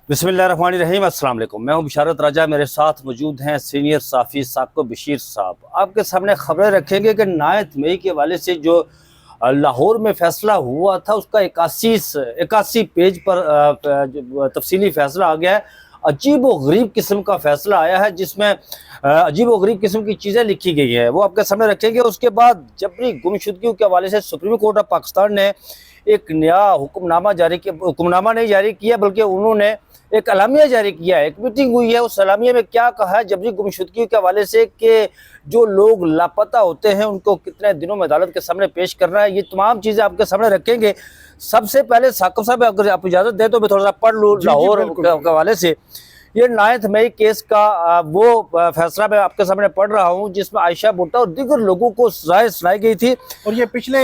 बिस्मिल्लाहिर्रहमानिर्रहीम, अस्सलाम वालेकुम। मैं हूं बिशारत राजा, मेरे साथ मौजूद हैं सीनियर साफ़ी साकिब बशीर साहब। आपके सामने खबरें रखेंगे कि 9 मई के हवाले से जो लाहौर में फ़ैसला हुआ था उसका 81 पेज पर तफसीली फ़ैसला आ गया है। अजीब व गरीब किस्म का फ़ैसला आया है जिसमें अजीब व गरीब किस्म की चीज़ें लिखी गई हैं, वो आपके सामने रखेंगे। उसके बाद जबरी गुमशुदगी के हवाले से सुप्रीम कोर्ट ऑफ पाकिस्तान ने एक नया हुक्मनामा नहीं जारी किया, बल्कि उन्होंने एक अलामिया जारी किया है। एक मीटिंग हुई है, उस अलामिया में क्या कहा है जबरी गुमशुदगी के हवाले से कि जो लोग लापता होते हैं उनको कितने दिनों में अदालत के सामने पेश करना है, ये तमाम चीज़ें आपके सामने रखेंगे। सबसे पहले साकिब साहब, अगर आप इजाज़त दें तो मैं थोड़ा सा पढ़ लूँ लाहौर के हवाले से। ये 9 मई केस का वो फैसला मैं आपके सामने पढ़ रहा हूँ जिसमें आयशा भुट्टो और दीगर लोगों को राय सुनाई गई थी। और ये पिछले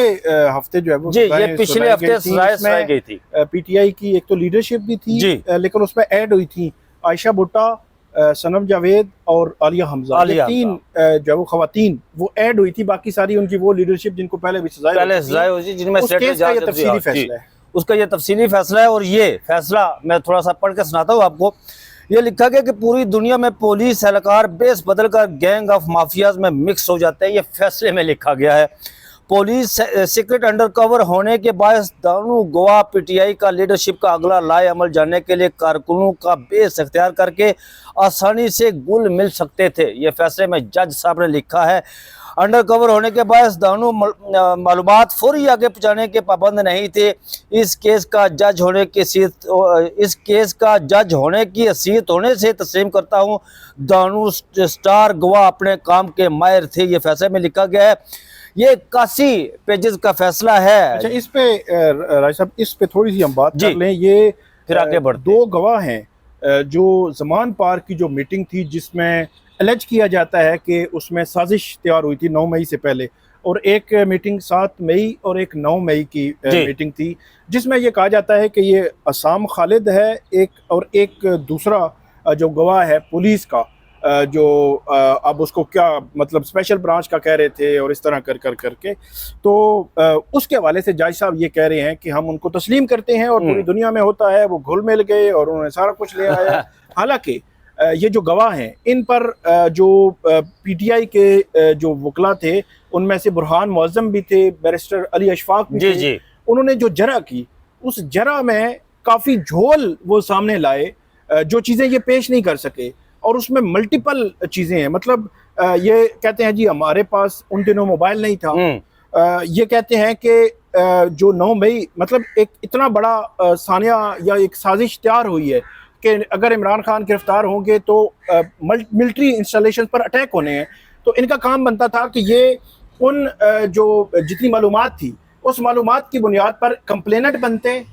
हफ्ते जो है वो जी, ये पिछले हफ्ते राय सुनाई गई थी। पीटीआई की एक तो लीडरशिप भी थी जी, लेकिन उसमें ऐड हुई थी आयशा भुट्टो, सनम जावेद और आलिया हमजा, ये 3 जो है वो खवातीन वो ऐड हुई थी। बाकी सारी उनकी वो लीडरशिप जिनको पहले भी सजाए हुई थी, जिनमें तफसीली फैसला है, उसका ये तफसीली फैसला है। और ये फैसला मैं थोड़ा सा पढ़ के सुनाता हूँ आपको। ये लिखा गया कि पूरी दुनिया में पुलिस एहलकार बेस बदल कर गैंग ऑफ माफियाज में मिक्स हो जाते हैं, ये फैसले में लिखा गया है। पुलिस सीक्रेट अंडरकवर होने के बायस दोनों गवाह पीटीआई का लीडरशिप का अगला लाए अमल जानने के लिए कारकुनों का बेस अख्तियार करके आसानी से गुल मिल सकते थे, ये फैसले में जज साहब ने लिखा है। अंडर कवर होने के बाद दोनों मालूमात फौरी आगे पहुँचाने के पाबंद नहीं थे। इस केस का जज होने की हैसियत होने से तस्लीम करता हूँ दोनों स्टार गवाह अपने काम के माहिर थे, ये फैसले में लिखा गया है। ये 81 पेजेस का फैसला है। अच्छा, इस पे राय साहब, इस पे थोड़ी सी हम बात कर लें। ये फिर आगे बढ़ते। 2 गवाह हैं जो ज़मान पार्क की जो मीटिंग थी जिसमें एलेज किया जाता है कि उसमें साजिश तैयार हुई थी 9 मई से पहले, और एक मीटिंग 7 मई और एक 9 मई की मीटिंग थी जिसमें ये कहा जाता है कि ये असाम खालिद है एक दूसरा जो गवाह है पुलिस का, जो अब उसको क्या मतलब स्पेशल ब्रांच का कह रहे थे और इस तरह करके तो उसके हवाले से जज साहब ये कह रहे हैं कि हम उनको तस्लीम करते हैं और पूरी दुनिया में होता है वो घुल मिल गए और उन्होंने सारा कुछ ले आया। हालांकि ये जो गवाह हैं इन पर जो पीटीआई के जो वकला थे उनमें से बुरहान मुअज़्ज़म भी थे, बैरिस्टर अली अशफाक भी थे। उन्होंने जो जरा की उस जरा में काफ़ी झोल वो सामने लाए, जो चीज़ें ये पेश नहीं कर सके, और उसमें मल्टीपल चीज़ें हैं। मतलब ये कहते हैं जी हमारे पास उन दिनों मोबाइल नहीं था। ये कहते हैं कि जो 9 मई मतलब एक इतना बड़ा सानिया या एक साजिश तैयार हुई है कि अगर इमरान खान गिरफ्तार होंगे तो मिलिट्री इंस्टॉलेशन पर अटैक होने हैं। तो इनका काम बनता था कि ये उन जो जितनी मालूमात थी उस मालूमात की बुनियाद पर कंप्लेनेंट बनते,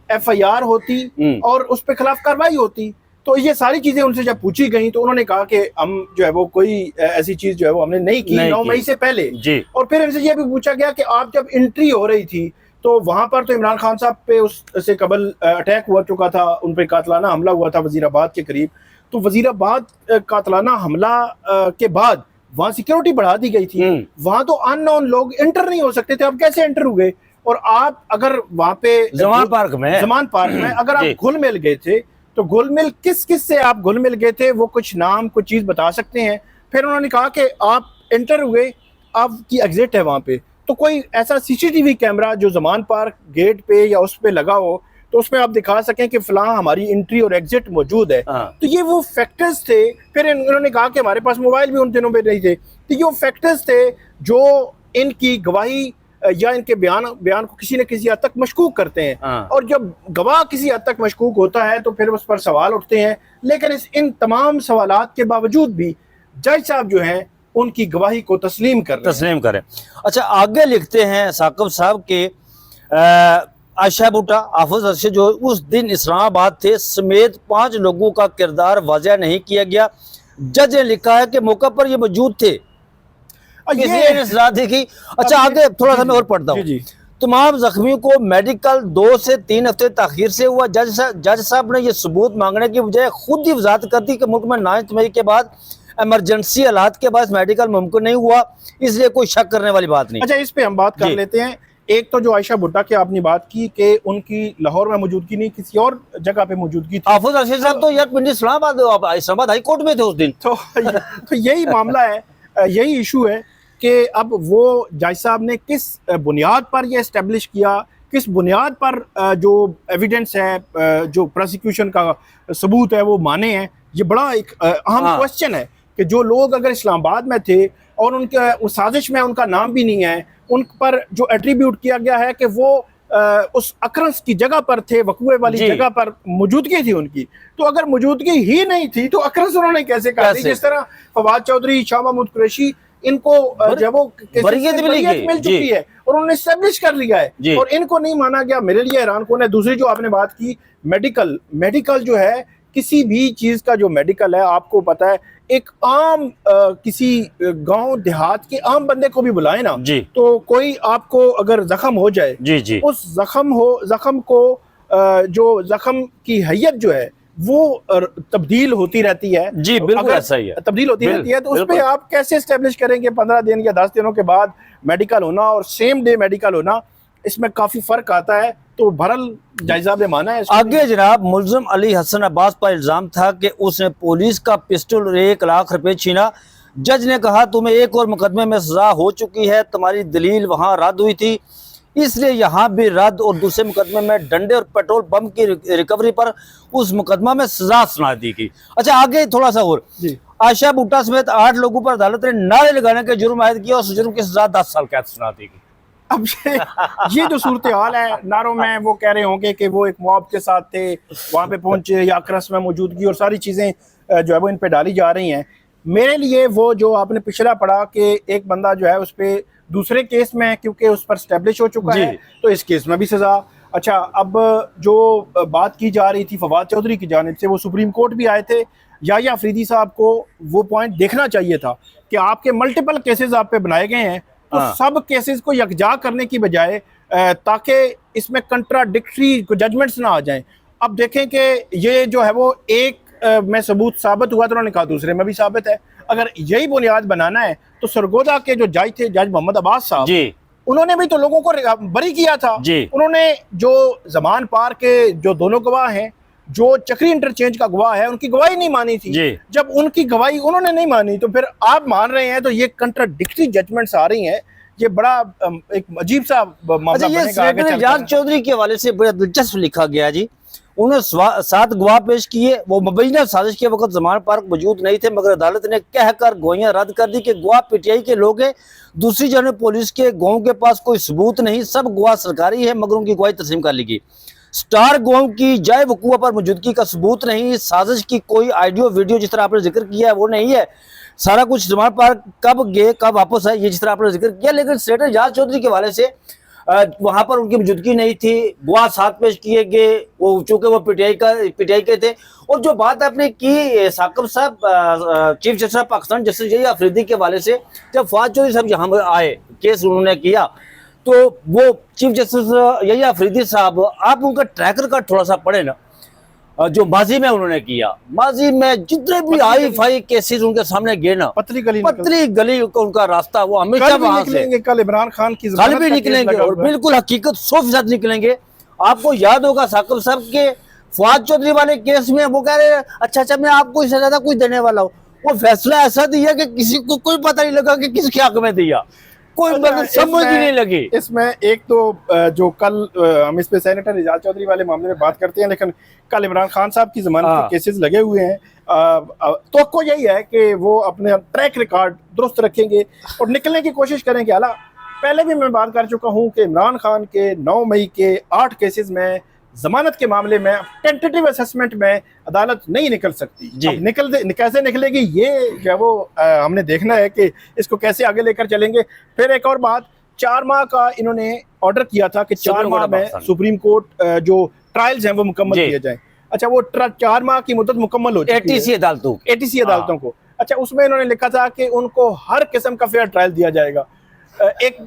FIR होती और उस पर खिलाफ कार्रवाई होती। तो ये सारी चीज़ें उनसे जब पूछी गई तो उन्होंने कहा कि हम जो है वो कोई ऐसी चीज़ जो है वो हमने नहीं की 9 मई से पहले। और फिर इनसे ये भी पूछा गया कि आप जब एंट्री हो रही थी तो वहाँ पर तो इमरान खान साहब पे उससे कबल अटैक हुआ चुका था, उन पर कातलाना हमला हुआ था वजीराबाद के करीब। तो वजीराबाद कातलाना हमला के बाद वहाँ सिक्योरिटी बढ़ा दी गई थी, वहाँ तो अननोन लोग एंटर नहीं हो सकते थे। अब कैसे एंटर हुए? और आप अगर वहाँ पे ज़मान पार्क में अगर आप घुल मिल गए थे तो घुल मिल किस से आप घुल मिल गए थे, वो कुछ नाम कुछ चीज़ बता सकते हैं? फिर उन्होंने कहा कि आप एंटर हुए, आपकी एग्जिट है वहाँ पे, तो कोई ऐसा CCTV कैमरा जो ज़मान पार्क गेट पे या उस पे लगा हो तो उसमें आप दिखा सकें कि फलां हमारी एंट्री और एग्जिट मौजूद है। तो ये वो फैक्टर्स थे। फिर उन्होंने कहा कि हमारे पास मोबाइल भी उन दिनों में नहीं थे। तो ये वो फैक्टर्स थे जो इनकी गवाही या इनके बयान को किसी न किसी हद तक मशकूक करते हैं। और जब गवाह किसी हद तक मशकूक होता है तो फिर उस पर सवाल उठते हैं। लेकिन इन तमाम सवालात के बावजूद भी जज साहब जो हैं उनकी गवाही को तस्लीम करें। अच्छा, आगे लिखते हैं साकिब साहब के आयशा भुट्टो हाफिज अरशद जो उस दिन इस्लामाबाद थे समेत 5 लोगों का किरदार वाज़ह नहीं किया गया। जज ने लिखा है कि मौका पर ये मौजूद थे, देखी। अच्छा, आगे थोड़ा सा मैं और पढ़ता हूँ। तमाम जख्मियों को मेडिकल 2 से 3 हफ्ते ताखीर से हुआ। जज साहब ने यह सबूत मांगने की बजाय खुद ही वजाहत कर दी कि मुल्क में 9 मई के बाद इमरजेंसी हालात के बाद मेडिकल मुमकिन नहीं हुआ, इसलिए कोई शक करने वाली बात नहीं। अच्छा, इस पे हम बात कर लेते हैं। एक तो जो आयशा भुट्टा की आपने बात की कि उनकी लाहौर में मौजूदगी नहीं, किसी और जगह पे मौजूदगी थी। हाफिज रशीद साहब तो यार पिंडी इस्लामाबाद हाई कोर्ट में थे उस दिन। तो यही मामला है, यही इशू है कि अब वो जज साहब ने किस बुनियाद पर ये इस्टेब्लिश किया, किस बुनियाद पर जो एविडेंस है, जो प्रोसिक्यूशन का सबूत है वो माने हैं। ये बड़ा एक अहम क्वेश्चन है कि जो लोग अगर इस्लामाबाद में थे और उनके उस साजिश में उनका नाम भी नहीं है, उन पर जो एट्रीब्यूट किया गया है कि वो उस अक्रंस की जगह पर थे, वकूए वाली जगह पर मौजूदगी थी उनकी, तो अगर मौजूदगी ही नहीं थी तो अक्रंस उन्होंने कैसे कर दी? जिस तरह फवाद चौधरी, शाह महमूद कुरैशी, इनको जब वो बरियत मिल चुकी है और उन्होंने एस्टेब्लिश कर लिया है और इनको नहीं माना गया, मेरे लिए हैरान कौन है। दूसरी जो आपने बात की मेडिकल जो है, किसी भी चीज का जो मेडिकल है, आपको पता है एक आम किसी गांव देहात के आम बंदे को भी बुलाए ना, तो कोई आपको अगर जख्म हो जाए, उस जख्म को जो जख्म की हैयत जो है वो तब्दील होती रहती है। जी बिल्कुल ऐसा ही है, तब्दील होती रहती है। तो उस पर आप कैसे एस्टेब्लिश करेंगे 15 दिन या 10 दिनों के बाद मेडिकल होना और सेम डे मेडिकल होना, इसमें काफी फर्क आता है। तो भरल जायजा ने माना है। आगे जनाब, मुल्जिम अली हसन अब्बास पर इल्जाम था कि उसने पुलिस का पिस्टल और 1 लाख रुपए छीना। जज ने कहा तुम्हें एक और मुकदमे में सजा हो चुकी है, तुम्हारी दलील वहां रद्द हुई थी, इसलिए यहाँ भी रद्द, और दूसरे मुकदमे में डंडे और पेट्रोल बम की रिकवरी पर उस मुकदमा में सजा सुना दी गई। अच्छा आगे थोड़ा सा और, आयशा भुट्टा समेत 8 लोगों पर अदालत ने नारे लगाने के जुर्म आयद किया और उस जुर्म की सजा 10 साल कैद सुना दी गई। अब ये जो सूरत हाल है, नारों में वो कह रहे होंगे कि वो एक मॉब के साथ थे, वहां पे पहुंचे, या अक्रस में मौजूदगी और सारी चीजें जो है वो इन पे डाली जा रही हैं। मेरे लिए वो जो आपने पिछला पढ़ा कि एक बंदा जो है उस पर दूसरे केस में, क्योंकि उस पर स्टैब्लिश हो चुका है, तो इस केस में भी सजा। अच्छा, अब जो बात की जा रही थी फवाद चौधरी की जानिब से, वो सुप्रीम कोर्ट भी आए थे, याह्या अफरीदी साहब को वो पॉइंट देखना चाहिए था कि आपके मल्टीपल केसेस आप पे बनाए गए हैं, तो सब केसेस को यकजा करने की बजाय, ताकि इसमें कंट्राडिक्टरी जजमेंट्स ना आ जाएं। अब देखें कि ये जो है वो एक में सबूत साबित हुआ तो उन्होंने कहा दूसरे में भी साबित है। अगर यही बुनियाद बनाना है तो सरगोदा के जो जज थे, जज मोहम्मद अब्बास साहब, उन्होंने भी तो लोगों को बरी किया था। उन्होंने जो जमान पार के जो दोनों गवाह हैं, जो चक्री इंटरचेंज का गवाह है, उनकी गवाही नहीं मानी थी। जब उनकी गवाही उन्होंने नहीं मानी तो फिर आप मान रहे हैं, तो ये कंट्राडिक्टरी जजमेंट्स आ रही हैं। ये बड़ा एक अजीब सा मामला बनेगा। जाज चौधरी के हवाले से बड़ा दिलचस्प लिखा गया जी। उन्होंने 7 गवाह पेश किए, वो मुबैना साजिश के वक्त जमान पार्क मौजूद नहीं थे, मगर अदालत ने कहकर गवाहियां रद्द कर दी कि गवाह पीटीआई के लोग हैं। दूसरी जानब पुलिस के गवाहों के पास कोई सबूत नहीं, सब गवाह सरकारी है, मगर उनकी गवाही तस्लीम कर ली गई। स्टार गवाहों की जाए वकूआ पर मौजूदगी का सबूत नहीं, साजिश की कोई ऑडियो वीडियो जिस तरह आपने जिक्र किया है वो नहीं है। सारा कुछ जमान पार्क कब गए कब वापस आए, ये जिस तरह आपने जिक्र किया, लेकिन सेनेटर जाज चौधरी के हवाले से वहां पर उनकी मौजूदगी नहीं थी, गवाह 7 पेश किए गए, वो चूंकि वो पीटीआई के थे। और जो बात आपने की साकिब साहब, chief justice of Pakistan justice Yahya Afridi के हवाले से, जब फवाद चौधरी साहब यहाँ आए, केस उन्होंने किया, तो वो चीफ जस्टिस याह्या अफरीदी साहब, आप उनका ट्रैक रिकॉर्ड थोड़ा सा पढ़े ना, जो माजी में उन्होंने किया, माजी में जितने भी हाई फाई केसेस उनके सामने गए ना, पतली गली उनका रास्ता, वो हमेशा वहां से कल इमरान खान की कल भी निकलेंगे और बिल्कुल हकीकत 100% निकलेंगे। आपको याद होगा साकिब साहब के फवाद चौधरी वाले केस में वो कह रहे अच्छा मैं आपको इससे ज्यादा कुछ देने वाला हूँ, वो फैसला ऐसा दिया कि किसी को कोई पता नहीं लगा कि किसके हक में दिया, कोई समझ ही नहीं लगी। इसमें एक तो जो कल हम इस पे सेनेटर एजाज चौधरी वाले मामले में बात करते हैं, लेकिन कल इमरान खान साहब की जमानत के केसेस लगे हुए हैं। तो को यही है कि वो अपने ट्रैक रिकॉर्ड दुरुस्त रखेंगे और निकलने की कोशिश करेंगे। हालांकि पहले भी मैं बात कर चुका हूं कि इमरान खान के 9 मई के 8 केसेस में जमानत के मामले में टेंटेटिव असेसमेंट में अदालत नहीं निकल सकती। कैसे निकलेगी ये जो वो हमने देखना है कि इसको कैसे आगे लेकर चलेंगे। फिर एक और बात, 4 माह का इन्होंने ऑर्डर किया था कि 4 माह में सुप्रीम कोर्ट जो ट्रायल्स हैं वो मुकम्मल किए जाएं। अच्छा, वो 4 माह की मुद्दत मुकम्मल हो चुकी है एटीसी अदालतों को। अच्छा, उसमें इन्होंने लिखा था कि उनको हर किस्म का फेयर ट्रायल दिया जाएगा। एक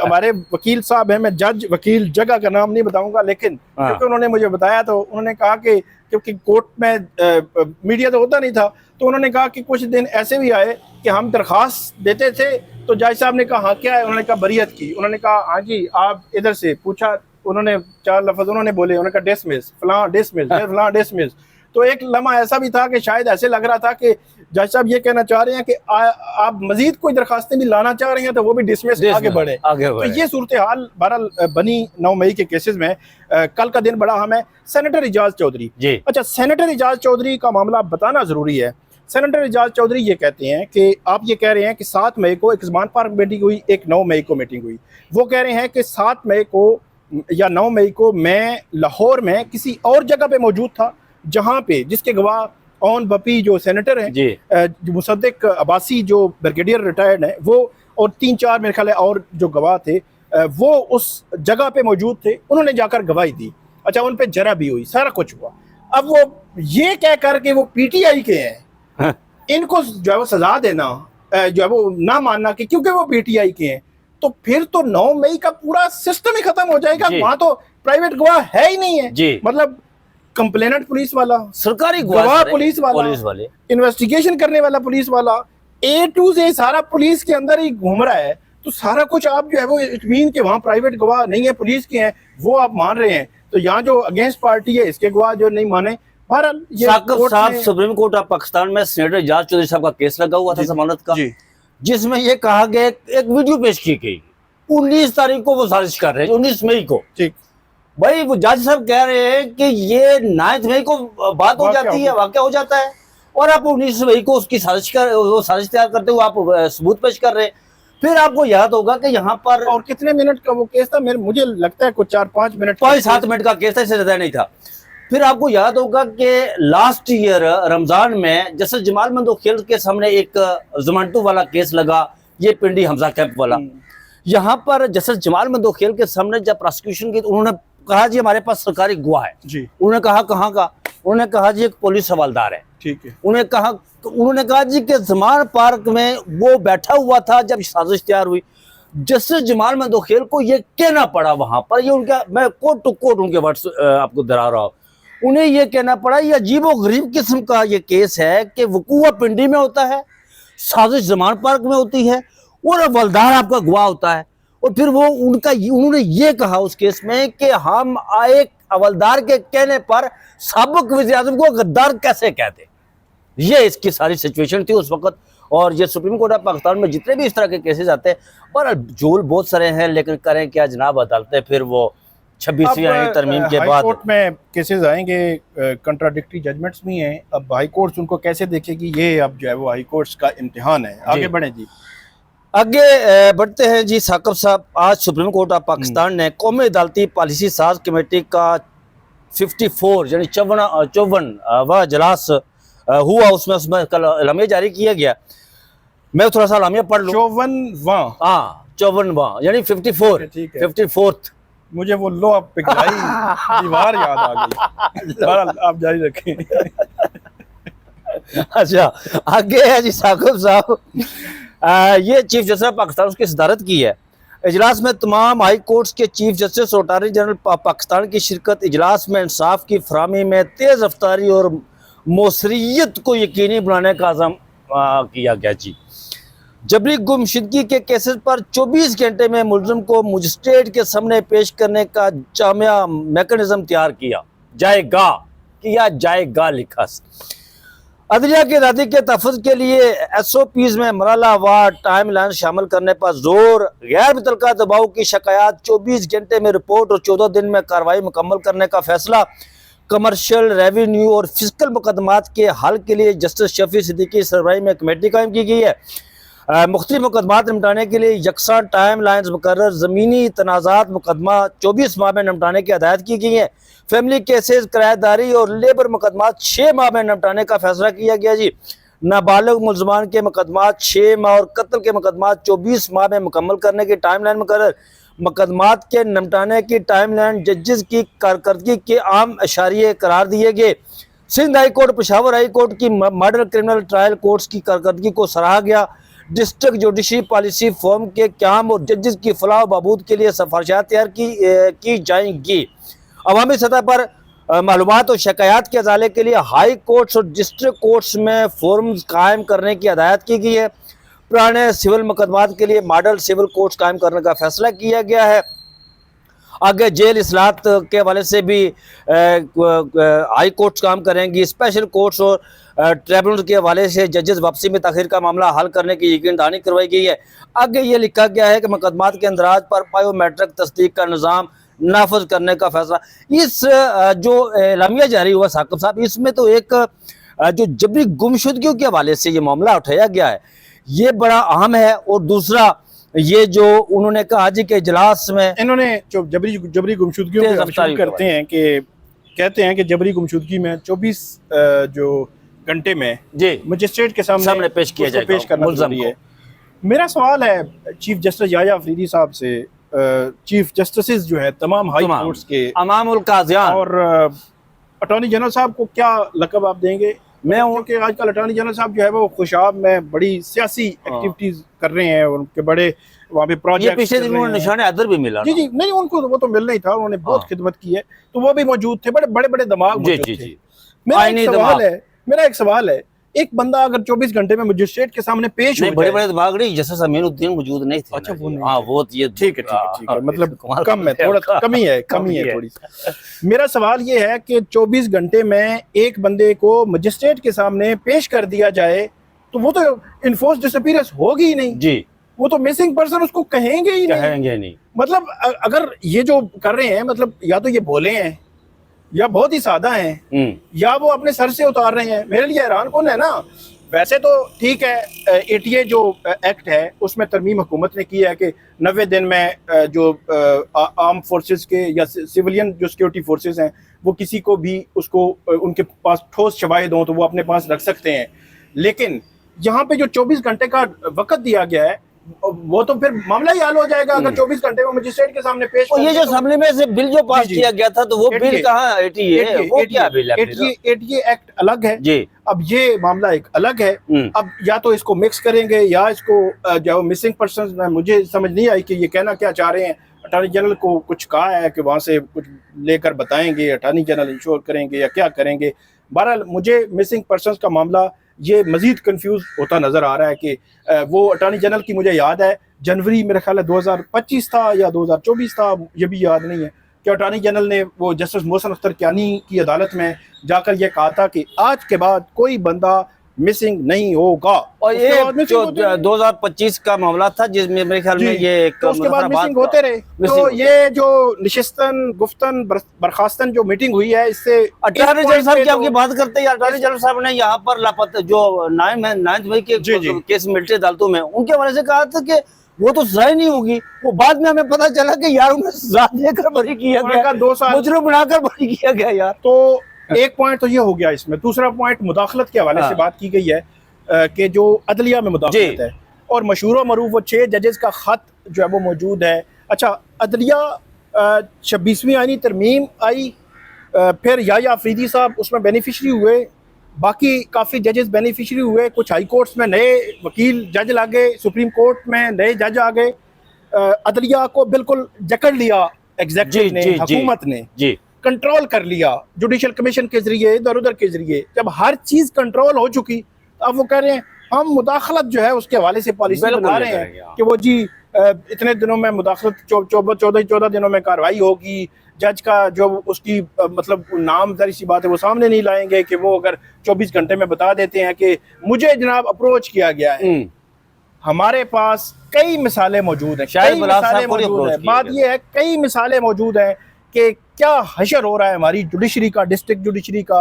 हमारे वकील साहब हैं, मैं जज वकील जगह का नाम नहीं बताऊंगा, लेकिन हाँ। क्योंकि उन्होंने मुझे बताया तो उन्होंने कहा कि क्योंकि कोर्ट में मीडिया तो होता नहीं था, तो उन्होंने कहा कि कुछ दिन ऐसे भी आए कि हम दरख्वास्त देते थे तो जज साहब ने कहा हाँ क्या है, उन्होंने कहा बरियत की, उन्होंने कहा हाँ जी आप इधर से पूछा, उन्होंने 4 लफ्ज उन्होंने बोले, उन्होंने कहा डिसमिस, फलां डिसमिस, फलां डिसमिस। तो एक लम्हा ऐसा भी था कि शायद ऐसे लग रहा था कि जज साहब ये कहना चाह रहे हैं कि आप मजीद कोई दरखास्तें भी लाना चाह रहे हैं तो वो भी डिसमिस आगे बढ़े। तो ये सूरत हाल बहरहाल बनी 9 मई के केसेस में। कल का दिन बड़ा अहम है। सेनेटर एजाज चौधरी, अच्छा सेनेटर एजाज चौधरी का मामला बताना जरूरी है। सेनेटर एजाज चौधरी ये कहते हैं कि आप ये कह रहे हैं कि 7 मई को एक ज़मान पार्क मीटिंग हुई, एक 9 मई को मीटिंग हुई। वो कह रहे हैं कि 7 मई को या 9 मई को मैं लाहौर में किसी और जगह पे मौजूद था, जहाँ पे जिसके गवाह ओन बपी जो सेनेटर हैं, मुसद्दिक अब्बासी जो ब्रिगेडियर रिटायर्ड हैं, वो और 3-4 मेरे ख्याल है और जो गवाह थे वो उस जगह पे मौजूद थे, उन्होंने जाकर गवाही दी। अच्छा उन पे जरा भी हुई, सारा कुछ हुआ। अब वो ये कह कर के वो पीटीआई के हैं, इनको जो है वो सजा देना, जो है वो ना मानना कि क्योंकि वो पीटीआई के हैं, तो फिर तो 9 मई का पूरा सिस्टम ही खत्म हो जाएगा। वहां तो प्राइवेट गवाह है ही नहीं है, मतलब कंप्लेनेंट पुलिस वाला, सरकारी गवाह पुलिस वाले, इन्वेस्टिगेशन करने वाला पुलिस वाला, A to Z सारा पुलिस के अंदर ही घूम रहा है। तो सारा कुछ आप जो है वो इटमीन के वहाँ प्राइवेट गवाह नहीं है, पुलिस के हैं, वो आप मान रहे हैं। तो यहाँ जो अगेंस्ट पार्टी है इसके गवाह जो नहीं माने। बहरहाल साकिब साहब, सुप्रीम कोर्ट ऑफ पाकिस्तान में सेनेटर एजाज चौधरी साहब का केस लगा हुआ था जमानत का, जिसमें ये कहा गया, एक वीडियो पेश की गई 19 तारीख को वो साजिश कर रहे हैं, 19 मई को। ठीक भाई, वो जज साहब कह रहे हैं कि ये 9 मई को बात हो जाती है, वाकया हो जाता है, और आप 19 मई को उसकी साजिश तैयार करते हुए आप सबूत पेश कर रहे हैं। फिर आपको याद होगा कि यहाँ पर, और कितने मिनट का वो केस था, मुझे लगता है कुछ 4-5 मिनट, 5-7 मिनट का केस था, इससे ज्यादा नहीं था। फिर आपको याद होगा कि लास्ट ईयर रमजान में जस्टिस जमाल मंदोखेल के सामने एक जमानतों वाला केस लगा, ये पिंडी हमजा कैंप वाला। यहाँ पर जस्टिस जमाल मंदोखेल के सामने जब प्रोसिक्यूशन की, तो उन्होंने कहा जी हमारे पास सरकारी गवाह है जी। उन्होंने कहा कहाँ का? उन्होंने कहा जी एक पुलिस हवलदार है। ठीक है। उन्होंने कहा जी कि ज़मान पार्क में वो बैठा हुआ था जब साजिश तैयार हुई। जस्टिस जमाल मंदोखेल को ये कहना पड़ा वहां पर, ये उनका, मैं कोट टू कोट उनके वर्ड्स आपको दोहरा रहा हूँ, उन्हें ये कहना पड़ा, ये अजीबो गरीब किस्म का ये केस है कि वकूआ पिंडी में होता है, साजिश ज़मान पार्क में होती है, और हवलदार आपका गवाह होता है। और फिर वो उन्होंने ये कहा उस केस में कि हम एक हवलदार के कहने पर साबिक वज़ीर-ए-आज़म को गद्दार कैसे कहते। ये इसकी सारी सिचुएशन थी उस वक्त। और ये सुप्रीम कोर्ट ऑफ पाकिस्तान में जितने भी इस तरह के केसेस आते हैं, और जोल बहुत सारे हैं, लेकिन करें क्या जनाब, अदालतें फिर वो 26वीं तरमीम के बाद कोर्ट में केसेस आएंगे, कंट्राडिक्टरी जजमेंट्स भी हैं। अब हाई कोर्ट उनको कैसे देखेगी, ये अब जो है वो हाई कोर्ट का इम्तिहान है। आगे बढ़े जी, आगे बढ़ते हैं जी। साकिब साहब, आज सुप्रीम कोर्ट ऑफ पाकिस्तान ने कौमी अदालती पॉलिसी साज कमेटी का 54 यानी 54वां इजलास हुआ, उसमें कल एलामिया जारी किया गया। मैं थोड़ा सा एलामिया पढ़ लूं। 54वां यानी 54th। मुझे वो लो आप पिघलाई दीवार याद आ गई। आप जारी रखें। अच्छा, आगे है जी साकिब साहब, ये चीफ जस्टिस पाकिस्तान उसकी सदारत की है। इजलास में तमाम हाई कोर्ट्स के चीफ जस्टिस और अटॉर्नी जनरल पाकिस्तान की शिरकत। इजलास में इंसाफ की फराहमी में तेज़ रफ्तारी और मौसरियत को यकीनी बनाने का अज़म किया गया जी। जबरी गुमशुदगी के केसेस पर 24 घंटे में मुलज़िम को मजिस्ट्रेट के सामने पेश करने का जामिया मैकेनिज्म तैयार किया जाएगा लिखा। अदलिया की आज़ादी के तहफ़्फ़ुज़ के लिए SOPs में मरहलावार टाइम लाइन शामिल करने पर जोर। गैर मुतल्लका दबाव की शिकायत 24 घंटे में रिपोर्ट और 14 दिन में कार्रवाई मुकम्मल करने का फैसला। कमर्शियल, रेवेन्यू और फिजिकल मुकदमात के हल के लिए जस्टिस शफी सिद्दीकी सरबराही में कमेटी कायम की गई है। मुख्तलिफ मुकदमात निपटाने के लिए यकसा टाइम लाइन्स मुकर्रर। ज़मीनी तनाज़ात मुकदमा 24 माह में निपटाने की हदायत की गई है। फैमिली केसेस, किराएदारी और लेबर मुकदमात 6 माह में निपटाने का फैसला किया गया जी। नाबालिग मुलजमान के मुकदमात 6 माह और कत्ल के मुकदमात 24 माह में मुकम्मल करने की टाइम लाइन मुकर्रर। मुकदमात के निपटाने की टाइम लाइन जजेस की कारकर्दगी के आम इशारे करार दिए गए। Sindh high court, Peshawar high court की मॉडल क्रिमिनल ट्रायल कोर्ट्स की कारकर्दगी को सराहा गया। डिस्ट्रिक्ट जुडिशरी पॉलिसी फॉर्म के क्याम और जजेस की फलाह व बहबूद के लिए सिफारिशात तैयार की जाएंगी। अवामी सतह पर मालूमात और शिकायत के अजाले के लिए हाई कोर्ट्स और डिस्ट्रिक्ट कोर्ट्स में फोरम्स कायम करने की हदायत की गई है। पुराने सिविल मुकदमात के लिए मॉडल सिविल कोर्ट्स कायम करने का फैसला किया गया है। आगे जेल इस्लाहत के हवाले से भी हाई कोर्ट्स काम करेंगी। स्पेशल कोर्ट्स और ट्रिब्यूनल के हवाले से जजेस वापसी में तखीर का मामला हल करने की यकीन दहानी करवाई गई है। आगे ये लिखा गया है कि मुकदमात के अंदराज पर बायोमेट्रिक तस्दीक का निज़ाम नाफज करने का फैसला। इस जो एलामिया जारी हुआ साकिब साहब, इसमें तो एक जो जबरी गुमशुदगियों के हवाले से ये मामला उठाया गया है, ये बड़ा अहम है। और दूसरा ये जो उन्होंने कहा जी के इजलास में इन्होंने जो जबरी गुमशुदगियों पे शुरू करते हैं कि कहते हैं कि जबरी गुमशुदगी में 24 जो घंटे में जी मजिस्ट्रेट के सामने पेश किया जाएगा, पेश करना जरूरी है। मेरा सवाल है चीफ जस्टिस याह्या अफरीदी साहब से, चीफ जस्टिस जो है तमाम हाई कोर्ट्स के अमामुल काज़ियान और अटॉर्नी जनरल साहब को क्या लक़ब आप देंगे? मैं क्योंकि आजकल अटॉर्नी जनरल साहब जो है वो खुशाब में बड़ी सियासी एक्टिविटीज कर रहे हैं, उनके बड़े वहाँ पे प्रोजेक्ट पिछले दिन उन्हें निशान अदर भी मिला। जी जी नहीं, उनको वो तो मिलना ही था, उन्होंने बहुत खिदमत की है, तो वो भी मौजूद थे, बड़े बड़े दिमाग मौजूद थे। मेरा एक सवाल है, एक बंदा अगर 24 घंटे में मजिस्ट्रेट के सामने पेश हो, बड़े बड़े दिमाग नहीं, जैसे अमीनुद्दीन मौजूद नहीं थे। अच्छा वो हाँ वो ये ठीक है, मतलब कम है, थोड़ा कमी है थोड़ी सी। मेरा सवाल ये है कि 24 घंटे में एक बंदे को मजिस्ट्रेट के सामने पेश कर दिया जाए तो वो तो इनफोर्स डिसअपीयरेंस होगी ही नहीं जी, वो तो मिसिंग पर्सन उसको कहेंगे ही नहीं। मतलब अगर ये जो कर रहे हैं, मतलब या तो ये भोले हैं या बहुत ही सादा हैं या वो अपने सर से उतार रहे हैं। मेरे लिए हैरान कौन है ना, वैसे तो ठीक है, ATA जो एक्ट है उसमें तरमीम हुकूमत ने की है कि 90 दिन में जो आर्म फोर्सेस के या सिविलियन जो सिक्योरिटी फोर्सेस हैं वो किसी को भी उसको उनके पास ठोस शवाहिद हों तो वो अपने पास रख सकते हैं। लेकिन यहाँ पे जो 24 घंटे का वक्त दिया गया है वो तो फिर मामला ही हल हो जाएगा अगर 24 घंटे में मजिस्ट्रेट के सामने पेश। ये जो असेंबली में से बिल जो पास किया गया था तो वो बिल कहाँ ATA वो क्या बिल है? ATA एक्ट अलग है जी, अब ये मामला एक अलग है। अब या तो इसको मिक्स करेंगे या इसको जो मिसिंग पर्सन में मुझे समझ नहीं आई कि ये कहना क्या चाह रहे हैं। अटॉर्नी जनरल को कुछ कहा है कि वहाँ से कुछ लेकर बताएंगे, अटॉर्नी जनरल इंश्योर करेंगे या क्या करेंगे। बहरहाल मुझे मिसिंग पर्सन का मामला ये मजीद कंफ्यूज होता नजर आ रहा है कि वो अटॉर्नी जनरल की मुझे याद है जनवरी मेरे ख्याल है 2025 था या 2024 था, ये भी याद नहीं है, कि अटॉर्नी जनरल ने वो जस्टिस मोहसिन अख्तर कियानी की अदालत में जाकर ये कहा था कि आज के बाद कोई बंदा मिसिंग नहीं होगा। और ये जो 2025 का मामला था जिसमें मेरे ख्याल में ये तो उसके बाद मिसिंग होते रहे। तो ये जो निशिस्तन गुफ्तन बर्खास्तन जो मीटिंग हुई है इससे अटॉर्नी जनरल साहब की आपकी बात करते हैं, अटॉर्नी जनरल साहब ने यहाँ पर लापता जो 9 मई के केस मिलिट्री अदालतों में उनके हवाले से कहा था कि वो तो सजा नहीं होगी। वो बाद में हमें पता चला कि यार उन्हें सजा देकर बरी किया गया, 2 साल मुजरिम बनाकर बरी किया गया यार। तो एक पॉइंट तो ये हो गया इसमें। दूसरा पॉइंट मुदाखलत के हवाले से बात की गई है कि जो अदलिया में मुदाखलत है और मशहूर मरूफ वो 6 जजेस का खत जो है वो मौजूद है। अच्छा, अदलिया 26वीं आईनी तरमीम आई, फिर याह्या अफरीदी साहब उसमें बेनिफिशरी हुए, बाकी काफ़ी जजेस बेनिफिशरी हुए, कुछ हाई कोर्ट्स में नए वकील जज ला गए, सुप्रीम कोर्ट में नए जज आ गए। अदलिया को बिल्कुल जकड़ लिया एग्जीक्यूटिव ने, हुकूमत ने कंट्रोल कर लिया जुडिशल कमीशन के जरिए, इधर उधर के जरिए। जब हर चीज कंट्रोल हो चुकी अब वो कह रहे हैं हम मुदाखलत जो है उसके हवाले से पॉलिसी बना रहे हैं कि वो जी इतने दिनों में मुदाखलत 14 दिनों में कार्रवाई होगी। जज का जो उसकी मतलब नाम जारी सी बात है वो सामने नहीं लाएंगे कि वो अगर 24 घंटे में बता देते हैं कि मुझे जनाब अप्रोच किया गया है। हमारे पास कई मिसालें मौजूद हैं, बात ये है कई मिसालें मौजूद हैं कि क्या हशर हो रहा है हमारी जुडिशरी का, डिस्ट्रिक्ट जुडिशरी का,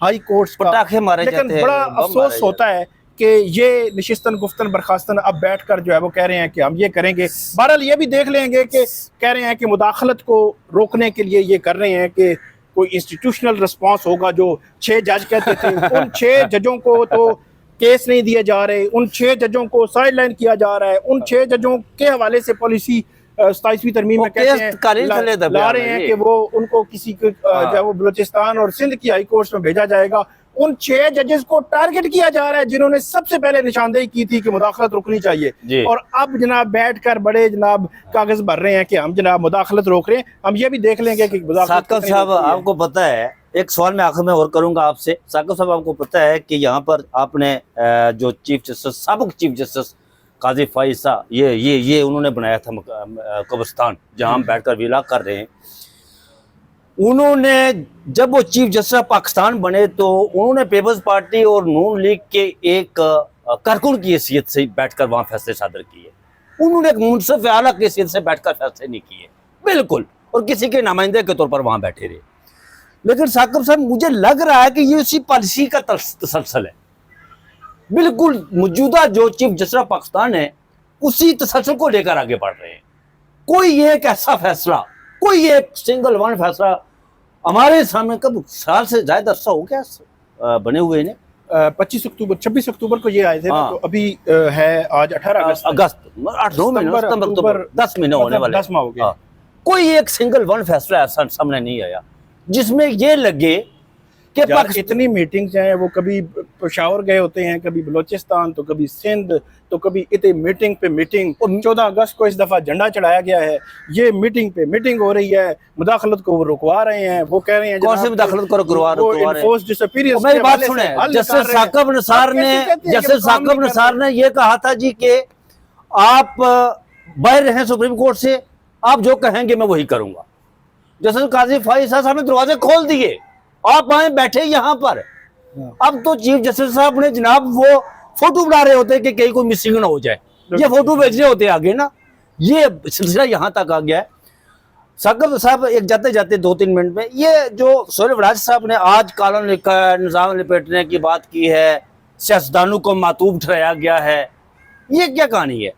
हाई कोर्ट्स का। लेकिन बड़ा अफसोस होता है कि ये निशिस्तन गुफ्तन बर्खास्तन अब बैठकर जो है वो कह रहे हैं कि हम ये करेंगे। बहरहाल ये भी देख लेंगे कि कह रहे हैं कि मुदाखलत को रोकने के लिए ये कर रहे हैं कि कोई इंस्टीट्यूशनल रिस्पॉन्स होगा। जो 6 जज कहते थे उन 6 जजों को तो केस नहीं दिए जा रहे, उन 6 जजों को साइड लाइन किया जा रहा है, उन 6 जजों के हवाले से पॉलिसी 27वीं तरमीम में वो कहते केस हैं कालीन से लेकर ला बयान रहे है हैं ये। कि वो उनको किसी को हाँ। जो वो बलूचिस्तान और सिंध की हाई कोर्ट में भेजा जाएगा। उन 6 जजेस को टारगेट किया जा रहा है जिन्होंने सबसे पहले निशानदेही की थी कि मुदाखलत रुकनी जी। चाहिए, और अब जनाब बैठकर बड़े जनाब कागज भर रहे हैं कि हम जनाब मुदाखलत रोक रहे हैं। हम ये भी देख लेंगे कि मुदाखलत साकिब कितनी साहब, होती है। आपको पता है, एक सवाल मैं आखिर में और करूंगा आपसे। साकिब साहब, आपको पता है कि यहाँ पर आपने जो चीफ जस्टिस, साबिक चीफ जस्टिस काजी फाइसा, ये उन्होंने बनाया था कब्रिस्तान जहां हम बैठकर विला कर रहे हैं। उन्होंने जब वो चीफ जस्टिस पाकिस्तान बने तो उन्होंने पीपल्स पार्टी और नून लीग के एक कारकुन की हैसियत से बैठकर वहां फैसले सादर किए। उन्होंने एक मुनसिफ आला की हैसियत से बैठकर फैसले नहीं किए बिल्कुल, और किसी के नुमाइंदे के तौर पर वहां बैठे रहे। लेकिन साकिब साहब, मुझे लग रहा है कि ये उसी पॉलिसी का तसलसल है। बिल्कुल मौजूदा जो चीफ जस्टिस पाकिस्तान है उसी तसलसल को लेकर आगे बढ़ रहे हैं। कोई एक ऐसा फैसला, कोई एक सिंगल वन फैसला हमारे सामने, कब साल से ज्यादा अरसा हो गया बने हुए ने। 26 अक्टूबर को ये आए थे ना, हाँ। तो अभी है आज 18 अगस्त, 8-9 महीने, सितंबर, अक्टूबर, 10 महीने होने वाले। 10 माह हो गए। हाँ। कोई एक सिंगल वन फैसला ऐसा सामने नहीं आया जिसमें ये लगे कि यार इतनी मीटिंग्स हैं, वो कभी पेशावर गए होते हैं, कभी बलोचिस्तान, तो कभी सिंध, तो कभी इतनी मीटिंग पे मीटिंग। 14 अगस्त को इस दफा झंडा चढ़ाया गया है, ये मीटिंग पे मीटिंग हो रही है, मुदाखलत को वो रुकवा रहे हैं। वो कह रहे हैं कौन सी मुदाखलत को रुकवा रहे हैं? मेरी बात सुने, जैसे साकिब निसार ने ये कहा था जी कि आप बाहर रहे सुप्रीम कोर्ट से, आप जो कहेंगे मैं वही करूंगा। जैसे काजी फाइसा साहब ने दरवाजे खोल दिए, आप आए बैठे यहाँ पर। अब तो चीफ जस्टिस साहब ने जनाब वो फोटो बना रहे होते कि कहीं कोई मिसिंग ना हो जाए, ये फोटो भेजने होते आगे ना। ये सिलसिला यहाँ तक आ गया है। साकिब साहब, एक जाते जाते 2-3 मिनट में, ये जो सोहेल वड़ाच साहब ने आज कानून लिखा है, निजाम लपेटने की बात की है, सियासतदानों को मातूब ठहराया गया है, ये क्या कहानी है?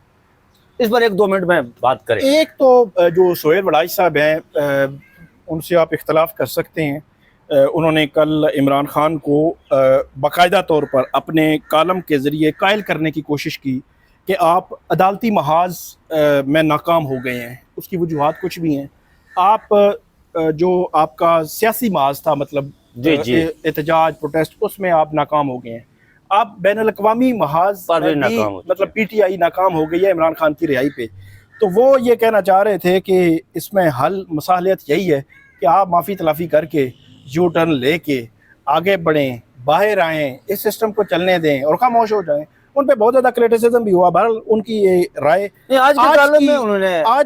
इस पर 1-2 मिनट में बात करें। एक तो जो सोहेल वड़ाच साहब हैं, उनसे आप इख्तलाफ कर सकते हैं। उन्होंने कल इमरान खान को बाकायदा तौर पर अपने कालम के ज़रिए कायल करने की कोशिश की कि आप अदालती महाज में नाकाम हो गए हैं। उसकी वजूहात कुछ भी हैं। आप जो आपका सियासी महाज था, मतलब एहतजाज प्रोटेस्ट, उसमें आप नाकाम हो गए हैं। आप बैनुल-अक़वामी महाज पर मतलब PTI नाकाम हो गई है इमरान खान की रिहाई पे। तो वो ये कहना चाह रहे थे कि इसमें हल मसालियत यही है कि आप माफ़ी तलाफ़ी करके यू टर्न लेके आगे बढ़ें, बाहर आएँ, इस सिस्टम को चलने दें और खामोश हो जाएं। उन पे बहुत ज़्यादा क्रिटिसिज्म भी हुआ। बहरहाल उनकी ये राय आज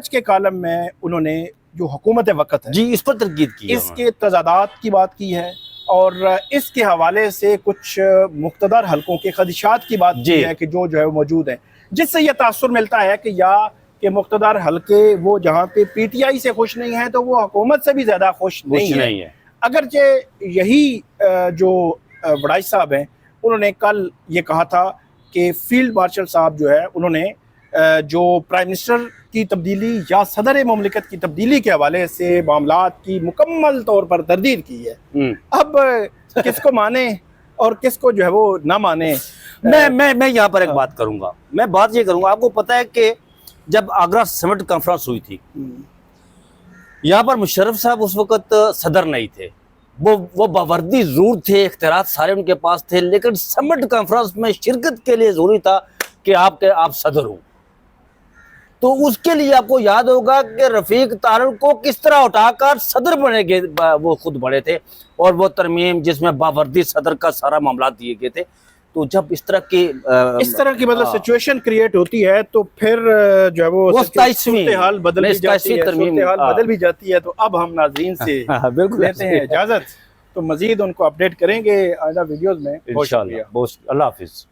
के कालम में उन्होंने जो हुकूमत वक्त है जी, इस पर तनकीद की, इसके तजादात की बात की है, और इसके हवाले से कुछ मुख्तदर हलकों के खदशात की बात की है कि जो है वो मौजूद है, जिससे यह तासुर मिलता है कि या कि मुख्तदर हलके वो जहाँ पे PTI से खुश नहीं है तो वो हुकूमत से भी ज़्यादा खुश नहीं है। अगरचे यही जो वड़ाच साहब हैं, उन्होंने कल ये कहा था कि फील्ड मार्शल साहब जो है, उन्होंने जो प्राइम मिनिस्टर की तब्दीली या सदर मुमलिकत की तब्दीली के हवाले से मामलात की मुकम्मल तौर पर तरदीद की है। अब किसको माने और किसको जो है वो ना माने। मैं यहाँ पर एक बात करूंगा। मैं बात ये करूंगा, आपको पता है कि जब आगरा समिट कॉन्फ्रेंस हुई थी, यहाँ पर मुशर्रफ साहब उस वक्त सदर नहीं थे। वो बावर्दी जरूर थे, इख्तियारात सारे उनके पास थे, लेकिन समिट कॉन्फ्रेंस में शिरकत के लिए जरूरी था कि आप सदर हो। तो उसके लिए आपको याद होगा कि रफीक तारड़ को किस तरह उठाकर सदर बने वो खुद बने थे, और वो तरमीम जिसमें बावर्दी सदर का सारा मामला दिए गए थे। तो जब इस तरह की मतलब सिचुएशन क्रिएट होती है तो फिर जो है वो हाल बदल भी जाती है। तो अब हम नाज़रीन से बिल्कुल लेते हैं इजाजत, तो मजीद उनको अपडेट करेंगे आइंदा वीडियोस में। इंशाअल्लाह। अल्लाह हाफिज।